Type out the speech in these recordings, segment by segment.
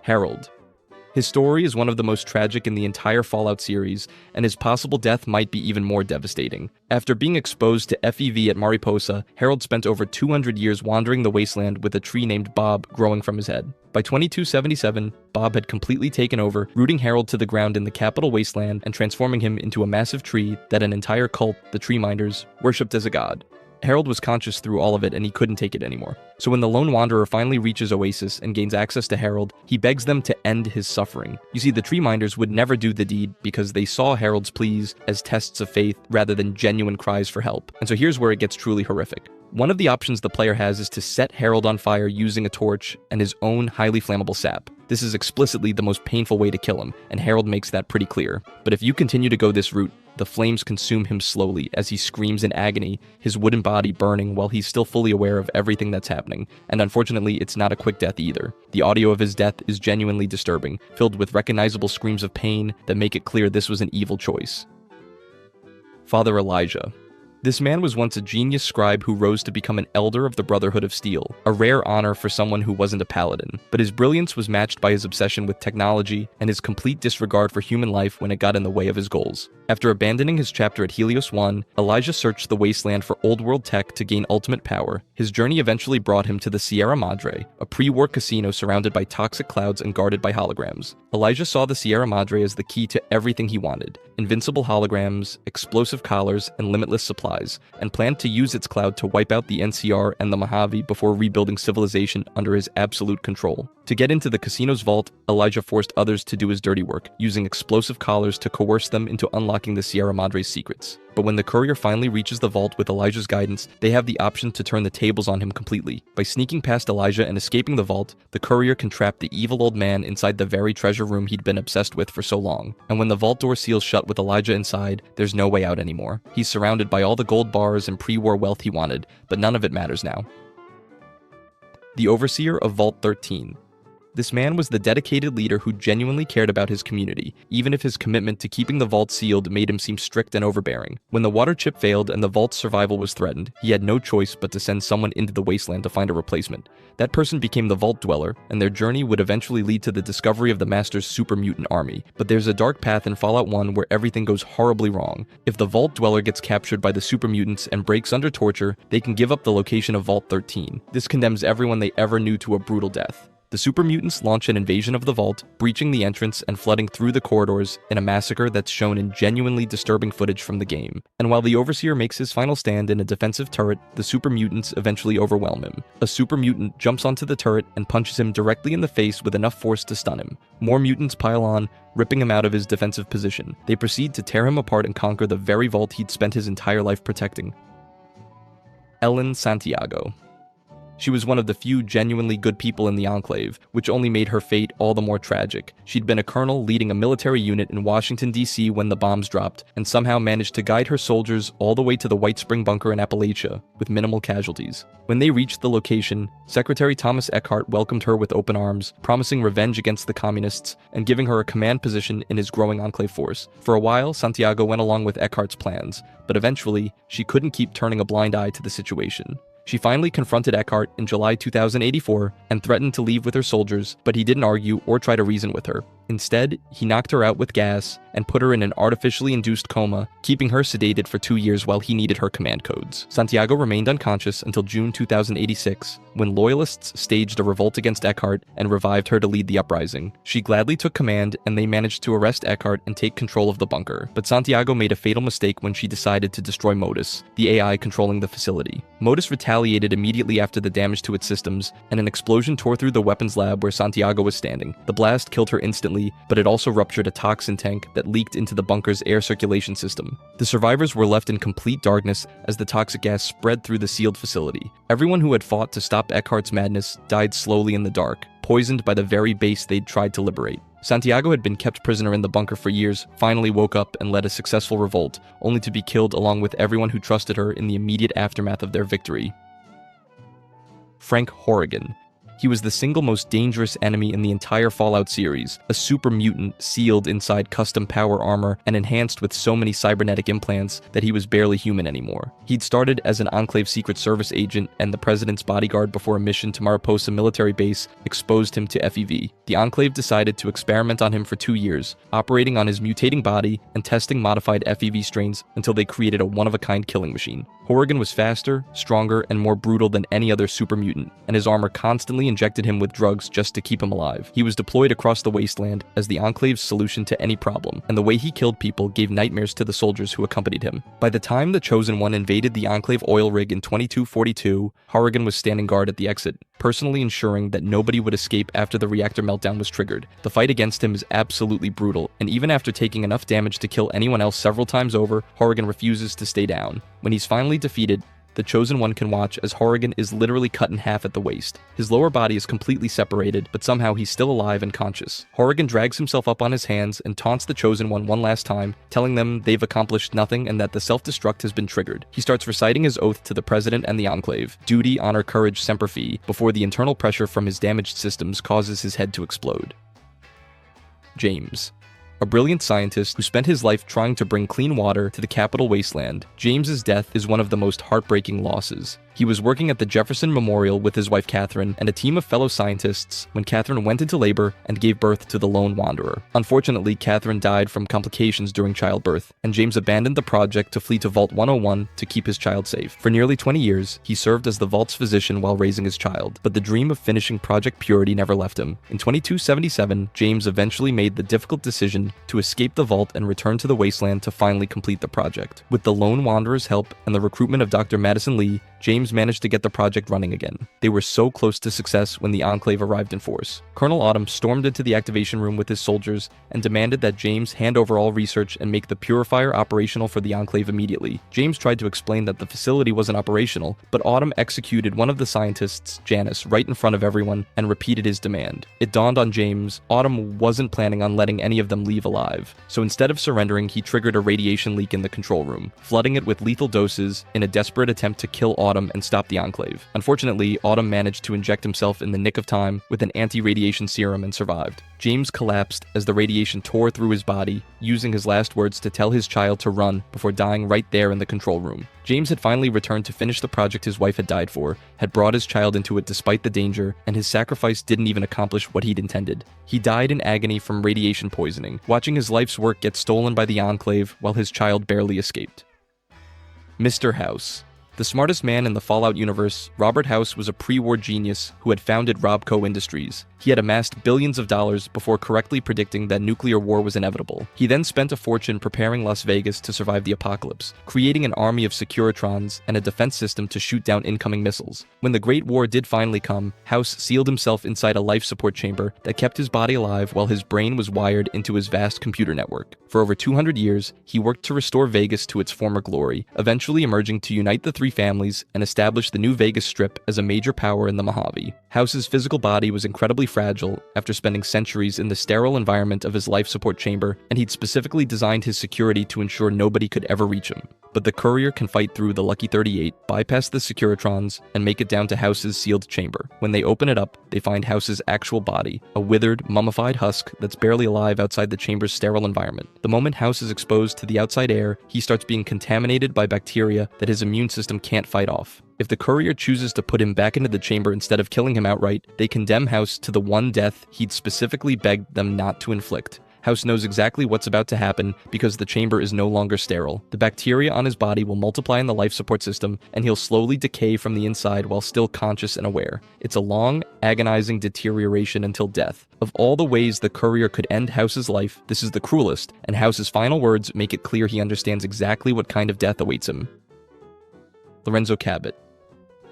Harold. His story is one of the most tragic in the entire Fallout series, and his possible death might be even more devastating. After being exposed to FEV at Mariposa, Harold spent over 200 years wandering the wasteland with a tree named Bob growing from his head. By 2277, Bob had completely taken over, rooting Harold to the ground in the capital wasteland and transforming him into a massive tree that an entire cult, the Tree Minders, worshipped as a god. Harold was conscious through all of it and he couldn't take it anymore. So when the Lone Wanderer finally reaches Oasis and gains access to Harold, he begs them to end his suffering. You see, the Tree Minders would never do the deed because they saw Harold's pleas as tests of faith rather than genuine cries for help. And so here's where it gets truly horrific. One of the options the player has is to set Harold on fire using a torch and his own highly flammable sap. This is explicitly the most painful way to kill him, and Harold makes that pretty clear. But if you continue to go this route, the flames consume him slowly as he screams in agony, his wooden body burning while he's still fully aware of everything that's happening. And unfortunately, it's not a quick death either. The audio of his death is genuinely disturbing, filled with recognizable screams of pain that make it clear this was an evil choice. Father Elijah. This man was once a genius scribe who rose to become an elder of the Brotherhood of Steel, a rare honor for someone who wasn't a paladin. But his brilliance was matched by his obsession with technology and his complete disregard for human life when it got in the way of his goals. After abandoning his chapter at Helios 1, Elijah searched the wasteland for old-world tech to gain ultimate power. His journey eventually brought him to the Sierra Madre, a pre-war casino surrounded by toxic clouds and guarded by holograms. Elijah saw the Sierra Madre as the key to everything he wanted: invincible holograms, explosive collars, and limitless supplies, and planned to use its cloud to wipe out the NCR and the Mojave before rebuilding civilization under his absolute control. To get into the casino's vault, Elijah forced others to do his dirty work, using explosive collars to coerce them into unlocking the Sierra Madre's secrets. But when the courier finally reaches the vault with Elijah's guidance, they have the option to turn the tables on him completely. By sneaking past Elijah and escaping the vault, the courier can trap the evil old man inside the very treasure room he'd been obsessed with for so long. And when the vault door seals shut with Elijah inside, there's no way out anymore. He's surrounded by all the gold bars and pre-war wealth he wanted, but none of it matters now. The Overseer of Vault 13. This man was the dedicated leader who genuinely cared about his community, even if his commitment to keeping the vault sealed made him seem strict and overbearing. When the water chip failed and the vault's survival was threatened, he had no choice but to send someone into the wasteland to find a replacement. That person became the Vault Dweller, and their journey would eventually lead to the discovery of the Master's super mutant army. But there's a dark path in Fallout 1 where everything goes horribly wrong. If the Vault Dweller gets captured by the super mutants and breaks under torture, they can give up the location of Vault 13. This condemns everyone they ever knew to a brutal death. The super mutants launch an invasion of the vault, breaching the entrance and flooding through the corridors in a massacre that's shown in genuinely disturbing footage from the game. And while the Overseer makes his final stand in a defensive turret, the super mutants eventually overwhelm him. A super mutant jumps onto the turret and punches him directly in the face with enough force to stun him. More mutants pile on, ripping him out of his defensive position. They proceed to tear him apart and conquer the very vault he'd spent his entire life protecting. Ellen Santiago. She was one of the few genuinely good people in the Enclave, which only made her fate all the more tragic. She'd been a colonel leading a military unit in Washington, D.C. when the bombs dropped, and somehow managed to guide her soldiers all the way to the White Spring Bunker in Appalachia, with minimal casualties. When they reached the location, Secretary Thomas Eckhart welcomed her with open arms, promising revenge against the communists, and giving her a command position in his growing Enclave force. For a while, Santiago went along with Eckhart's plans, but eventually, she couldn't keep turning a blind eye to the situation. She finally confronted Eckhart in July 2084 and threatened to leave with her soldiers, but he didn't argue or try to reason with her. Instead, he knocked her out with gas and put her in an artificially induced coma, keeping her sedated for 2 years while he needed her command codes. Santiago remained unconscious until June 2086, when loyalists staged a revolt against Eckhart and revived her to lead the uprising. She gladly took command, and they managed to arrest Eckhart and take control of the bunker. But Santiago made a fatal mistake when she decided to destroy Modus, the AI controlling the facility. Modus retaliated immediately after the damage to its systems, and an explosion tore through the weapons lab where Santiago was standing. The blast killed her instantly, but it also ruptured a toxin tank that leaked into the bunker's air circulation system. The survivors were left in complete darkness as the toxic gas spread through the sealed facility. Everyone who had fought to stop Eckhart's madness died slowly in the dark, poisoned by the very base they'd tried to liberate. Santiago had been kept prisoner in the bunker for years, finally woke up and led a successful revolt, only to be killed along with everyone who trusted her in the immediate aftermath of their victory. Frank Horrigan. He was the single most dangerous enemy in the entire Fallout series, a super mutant sealed inside custom power armor and enhanced with so many cybernetic implants that he was barely human anymore. He'd started as an Enclave Secret Service agent and the President's bodyguard before a mission to Mariposa military base exposed him to FEV. The Enclave decided to experiment on him for 2 years, operating on his mutating body and testing modified FEV strains until they created a one-of-a-kind killing machine. Horrigan was faster, stronger, and more brutal than any other super mutant, and his armor constantly injected him with drugs just to keep him alive. He was deployed across the wasteland as the Enclave's solution to any problem, and the way he killed people gave nightmares to the soldiers who accompanied him. By the time the Chosen One invaded the Enclave oil rig in 2242, Horrigan was standing guard at the exit, personally ensuring that nobody would escape after the reactor meltdown was triggered. The fight against him is absolutely brutal, and even after taking enough damage to kill anyone else several times over, Horrigan refuses to stay down. When he's finally defeated, the Chosen One can watch as Horrigan is literally cut in half at the waist. His lower body is completely separated, but somehow he's still alive and conscious. Horrigan drags himself up on his hands and taunts the Chosen One one last time, telling them they've accomplished nothing and that the self-destruct has been triggered. He starts reciting his oath to the President and the Enclave, duty, honor, courage, semper fi, before the internal pressure from his damaged systems causes his head to explode. James. A brilliant scientist who spent his life trying to bring clean water to the capital wasteland, James's death is one of the most heartbreaking losses. He was working at the Jefferson Memorial with his wife Catherine and a team of fellow scientists when Catherine went into labor and gave birth to the lone wanderer. Unfortunately, Catherine died from complications during childbirth, and James abandoned the project to flee to Vault 101 to keep his child safe. For nearly 20 years, he served as the Vault's physician while raising his child, but the dream of finishing Project Purity never left him. In 2277, James eventually made the difficult decision to escape the Vault and return to the wasteland to finally complete the project. With the lone wanderer's help and the recruitment of Dr. Madison Lee, James managed to get the project running again. They were so close to success when the Enclave arrived in force. Colonel Autumn stormed into the activation room with his soldiers and demanded that James hand over all research and make the purifier operational for the Enclave immediately. James tried to explain that the facility wasn't operational, but Autumn executed one of the scientists, Janice, right in front of everyone and repeated his demand. It dawned on James, Autumn wasn't planning on letting any of them leave alive, so instead of surrendering, he triggered a radiation leak in the control room, flooding it with lethal doses in a desperate attempt to kill Autumn and stop the Enclave. Unfortunately, Autumn managed to inject himself in the nick of time with an anti-radiation serum and survived. James collapsed as the radiation tore through his body, using his last words to tell his child to run before dying right there in the control room. James had finally returned to finish the project his wife had died for, had brought his child into it despite the danger, and his sacrifice didn't even accomplish what he'd intended. He died in agony from radiation poisoning, watching his life's work get stolen by the Enclave while his child barely escaped. Mr. House. The smartest man in the Fallout universe, Robert House was a pre-war genius who had founded Robco Industries. He had amassed billions of dollars before correctly predicting that nuclear war was inevitable. He then spent a fortune preparing Las Vegas to survive the apocalypse, creating an army of Securitrons and a defense system to shoot down incoming missiles. When the Great War did finally come, House sealed himself inside a life support chamber that kept his body alive while his brain was wired into his vast computer network. For over 200 years, he worked to restore Vegas to its former glory, eventually emerging to unite the three families and establish the new Vegas Strip as a major power in the Mojave. House's physical body was incredibly fragile after spending centuries in the sterile environment of his life support chamber, and he'd specifically designed his security to ensure nobody could ever reach him. But the courier can fight through the Lucky 38, bypass the Securitrons, and make it down to House's sealed chamber. When they open it up, they find House's actual body, a withered, mummified husk that's barely alive outside the chamber's sterile environment. The moment House is exposed to the outside air, he starts being contaminated by bacteria that his immune system can't fight off. If the courier chooses to put him back into the chamber instead of killing him outright, they condemn House to the one death he'd specifically begged them not to inflict. House knows exactly what's about to happen because the chamber is no longer sterile. The bacteria on his body will multiply in the life support system, and he'll slowly decay from the inside while still conscious and aware. It's a long, agonizing deterioration until death. Of all the ways the courier could end House's life, this is the cruelest, and House's final words make it clear he understands exactly what kind of death awaits him. Lorenzo Cabot.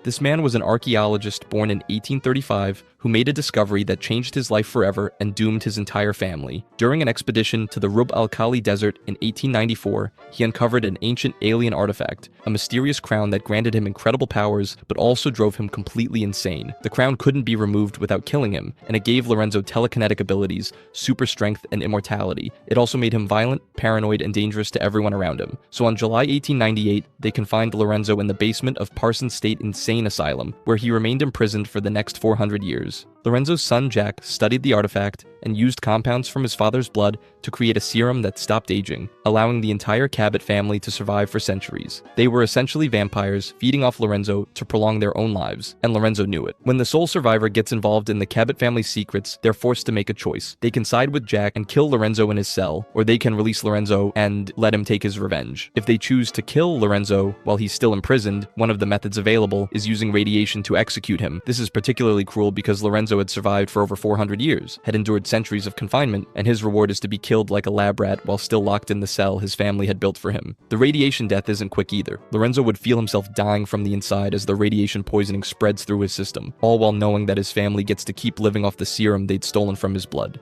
This man was an archaeologist born in 1835 who made a discovery that changed his life forever and doomed his entire family. During an expedition to the Rub al-Khali Desert in 1894, he uncovered an ancient alien artifact, a mysterious crown that granted him incredible powers but also drove him completely insane. The crown couldn't be removed without killing him, and it gave Lorenzo telekinetic abilities, super strength, and immortality. It also made him violent, paranoid, and dangerous to everyone around him. So on July 1898, they confined Lorenzo in the basement of Parsons State Insane Asylum, where he remained imprisoned for the next 400 years. years. Lorenzo's son Jack studied the artifact and used compounds from his father's blood to create a serum that stopped aging, allowing the entire Cabot family to survive for centuries. They were essentially vampires, feeding off Lorenzo to prolong their own lives, and Lorenzo knew it. When the sole survivor gets involved in the Cabot family's secrets, they're forced to make a choice. They can side with Jack and kill Lorenzo in his cell, or they can release Lorenzo and let him take his revenge. If they choose to kill Lorenzo while he's still imprisoned, one of the methods available is using radiation to execute him. This is particularly cruel because Lorenzo had survived for over 400 years, had endured centuries of confinement, and his reward is to be killed like a lab rat while still locked in the cell his family had built for him. The radiation death isn't quick either. Lorenzo would feel himself dying from the inside as the radiation poisoning spreads through his system, all while knowing that his family gets to keep living off the serum they'd stolen from his blood.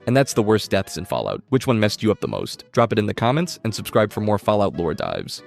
And that's the worst deaths in Fallout. Which one messed you up the most? Drop it in the comments and subscribe for more Fallout lore dives.